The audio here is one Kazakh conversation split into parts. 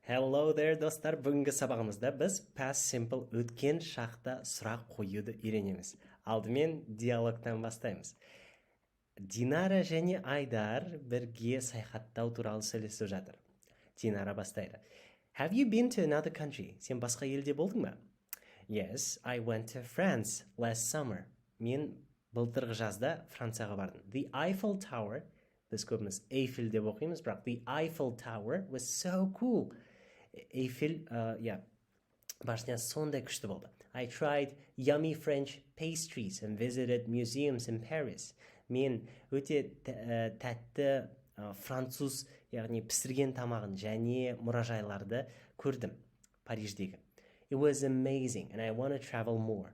Hello there, достар. Бүгінгі сабағымызда біз past simple өткен шақта сұрақ қоюды үйренеміз. Алдымен диалогтан бастаймыз. Динара және Айдар бірге саяхаттау туралы сөйлесіп жатыр. Динара бастайды. Have you been to another country? Сен басқа елде болдың ба? Yes, I went to France last summer. Мен былтырғы жазда Францияға бардым. The Eiffel Tower, біз көбіміз Eiffel деп оқимыз, бірақ The Eiffel Tower was so cool. Eiffel, башнясы сондай күшті болды. I tried yummy French pastries and visited museums in Paris. Мен өте тәтті француз, яғни пісірген тамағын және мұражайларды көрдім Париждегі. It was amazing and I want to travel more.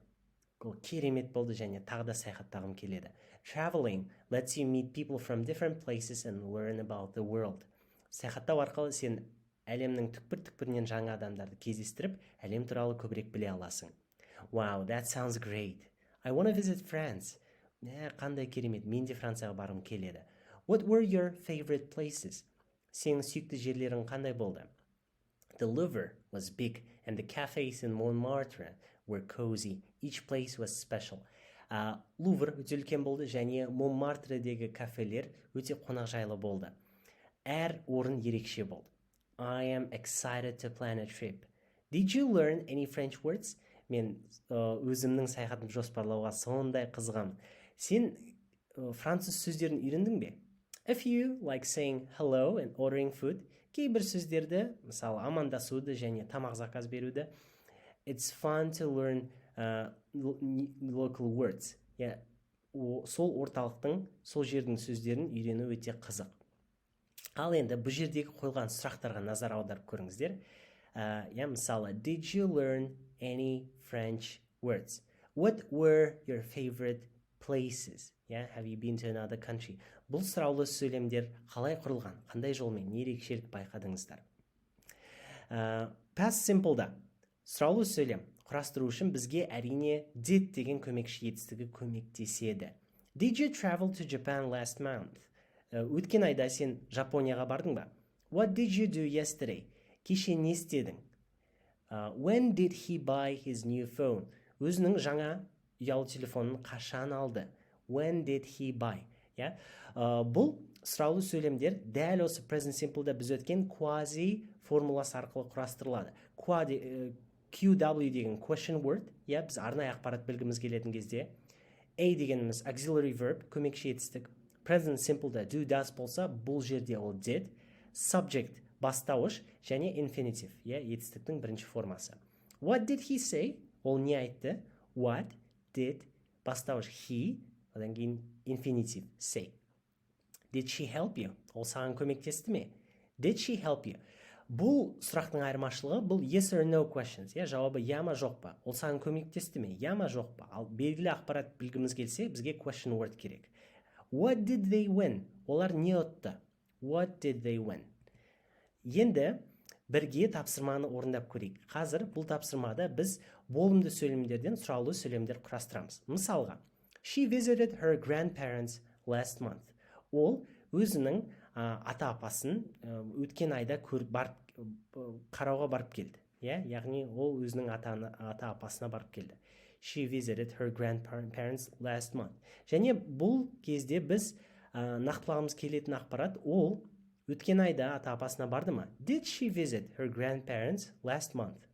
Ол керемет болды және тағы да саяхаттағым келеді. Traveling lets you meet people from different places and learn about the world. Саяхаттау арқылы сен әлемнің түкпір-түкпірінен жаңа адамдарды кездестіріп, әлем туралы көбірек біле аласың. Wow, that sounds great. I want to visit France. Қандай керемет, мен де Францияға барғым келеді. What were your favorite places? Сенің сүйікті жерлерің қандай болды? The Louvre was big and the cafes in Montmartre were cozy. Each place was special. Лувр өте үлкен болды және Монмартредегі кафелер өте қонақжайлы болды. Әр орын ерекше болды. I am excited to plan a trip. Did you learn any French words? Мен өзімнің саяхатымды жоспарлауға сондай қызығамын. Сен француз сөздерін үйрендің бе? A few, like saying hello and ordering food. Кейбір сөздерді, мысалы амандасуды және тамақ заказ беруді. It's fun to learn local words. Сол орталықтың, сол жердің сөздерін үйрену өте қызық. Ал енді бұл жердегі қойылған сұрақтарға назар аударып көріңіздер. Мысалы, did you learn any French words? What were your favorite places? Have you been to another country? Бұл сұраулы сөйлемдер қалай құрылған? Қандай жолмен, не ерекшелік байқадыңыздар? Past simple'да сұраулы сөйлем құрастыру үшін бізге әрине did деген көмекші етістігі көмектеседі. Did you travel to Japan last month? Өткен айда сен Жапонияға бардың ба? What did you do yesterday? Кеше не істедің? When did he buy his new phone? Өзінің жаңа ұялы телефонын қашан алды? When did he buy? Бұл сұраулы сөйлемдер дәл осы present simple'да біз өткен quasi формуласы арқылы құрастырылады. QW деген question word, біз арнайы ақпарат білгіміз келетін кезде. A дегеніміз auxiliary verb, көмекші етістік. Present simple'да do does болса, бұл жерде ол did. Subject бастауыш және infinitive, етістіктің бірінші формасы. What did he say? Ол не айтты? What did бастауыш he, одан кейін infinitive say. Did she help you? Ол саған көмектесті ме? Did she help you? Бұл сұрақтың айырмашылығы, бұл yes or no questions. Жауабы я ма жоқ па? Ол саған көмектесті ме? Я ма жоқ па? Ал белгілі ақпарат білгіміз келсе, бізге question word керек. What did they win? Олар не ұтты? What did they win? Енді бірге тапсырманы орындап көрейік. Қазір бұл тапсырмада біз болымды сөйлемдерден сұраулы сөйлемдер құрастырамыз. Мысалға, she visited her grandparents last month. Ол өзінің ата-апасын өткен айда қарауға барып келді. Яғни ол өзінің ата-апасына барып келді. She visited her grandparents last month. Және бұл кезде біз нақтылағымыз келетін ақпарат, ол өткен айда ата-апасына барды ма? Did she visit her grandparents last month?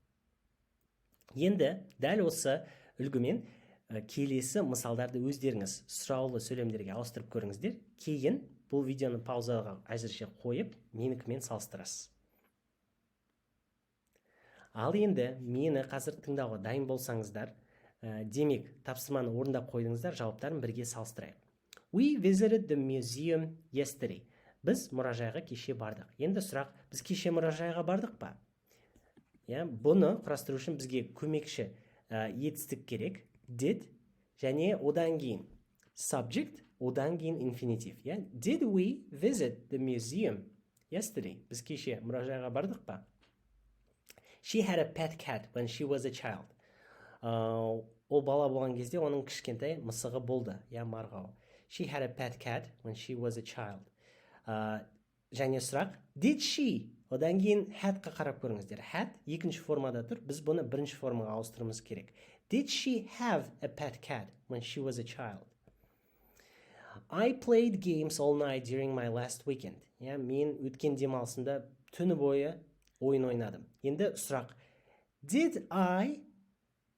Енді дәл осы үлгімен келесі мысалдарды өздеріңіз сұраулы сөйлемдерге ауыстырып көріңіздер. Кейін бұл видеоны паузаға әзірше қойып, менікімен салыстырасыз. Ал енді мені қазір тыңдауға дайын болсаңыздар, демек тапсырманы орындап қойдыңыздар, жауаптарын бірге салыстырайық. We visited the museum yesterday. Біз мұражайға кеше бардық. Енді сұрақ, біз кеше мұражайға бардық па? Бұны құрастыру үшін бізге көмекші етістік керек. Did және одан кейін subject, одан кейін infinitive. Did we visit the museum yesterday? Біз кеше мұражайға бардық па? She had a pet cat when she was a child. Ол бала болған кезде оның кішкентай мысығы болды, марғау. She had a pet cat when she was a child. Және сұрақ, did she Одан кейін had-қа қарап көріңіздер. Had екінші формада тұр. Біз бұны бірінші формаға ауыстыруымыз керек. Did she have a pet cat when she was a child? I played games all night during my last weekend. Мен өткен демалысында түні бойы ойын ойнадым. Енді сұрақ. Did I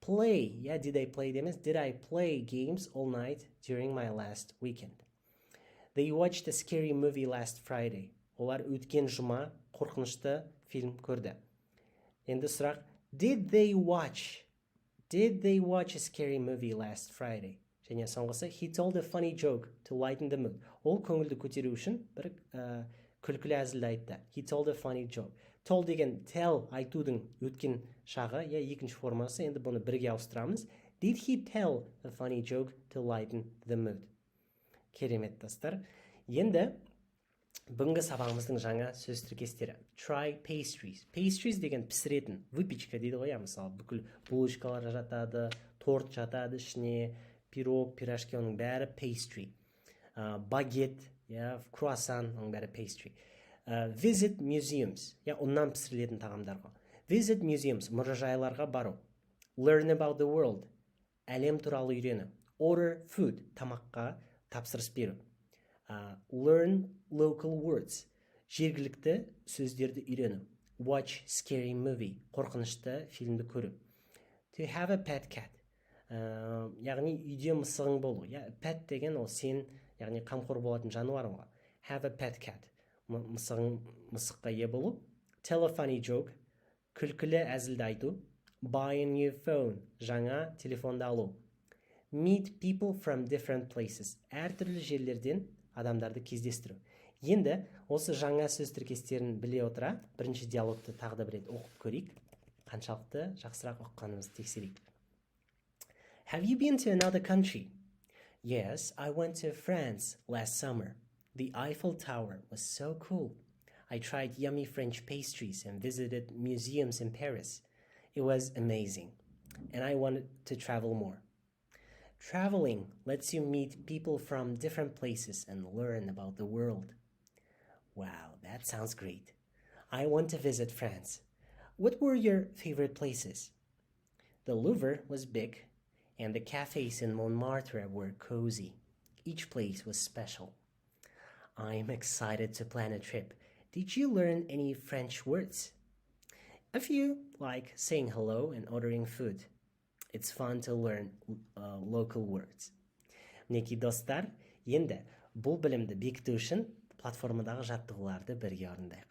play? Did I play демес. Did I play games all night during my last weekend? They watched a scary movie last Friday. Олар өткен жұма қорқынышты фильм көрді. Енді сұрақ. Did they watch a scary movie last Friday? Және соңғысы, he told a funny joke to lighten the mood. Ол көңілді көтеру үшін бір күлкілі әзілді айтты. He told a funny joke. Told деген tell айтудың өткен шағы, екінші формасы. Енді бұны бірге ауыстырамыз. Did he tell a funny joke to lighten the mood? Керемет достар. Енді бүгінгі сабағымыздың жаңа сөз тіркестері. Try pastries. Pastries деген пісіретін, выпечка дейді ғой, мысалы бүкіл булочкалар жатады, торт жатады ішіне, пирог, пирожки, оның бәрі pastry. Багет, круассан, оның бәрі pastry. Visit museums, ұннан пісірілетін тағамдарға. Visit museums, мұражайларға бару. Learn about the world, әлем туралы үйрену. Order food, тамаққа тапсырыс беру. Learn local words, жергілікті сөздерді үйрену. Watch scary movie, қорқынышты фильмді көру. To have a pet cat, яғни үйде мысығың болу. Pet деген ол сен, яғни қамқор болатын жануарың ғой. Have a pet cat, мысыққа ие болу. Tell a funny joke, күлкілі әзілді айту. Buy a new phone, жаңа телефонды алу. Meet people from different places, әртүрлі жерлерден адамдарды кездестіру. Енді осы жаңа сөз тіркестерін біле отыра, бірінші диалогты тағы да бір рет оқып көрейік. Қаншалықты жақсырақ оқығанымызды тексерейік. Have you been to another country? Yes, I went to France last summer. The Eiffel Tower was so cool. I tried yummy French pastries and visited museums in Paris. It was amazing, and I wanted to travel more. Traveling lets you meet people from different places and learn about the world. Wow, that sounds great. I want to visit France. What were your favorite places? The Louvre was big, and the cafes in Montmartre were cozy. Each place was special. I'm excited to plan a trip. Did you learn any French words? A few, like saying hello and ordering food. It's fun to learn local words. Мінекей достар, енді бұл білімді бекіту үшін платформадағы жаттығуларды бірге орындайық.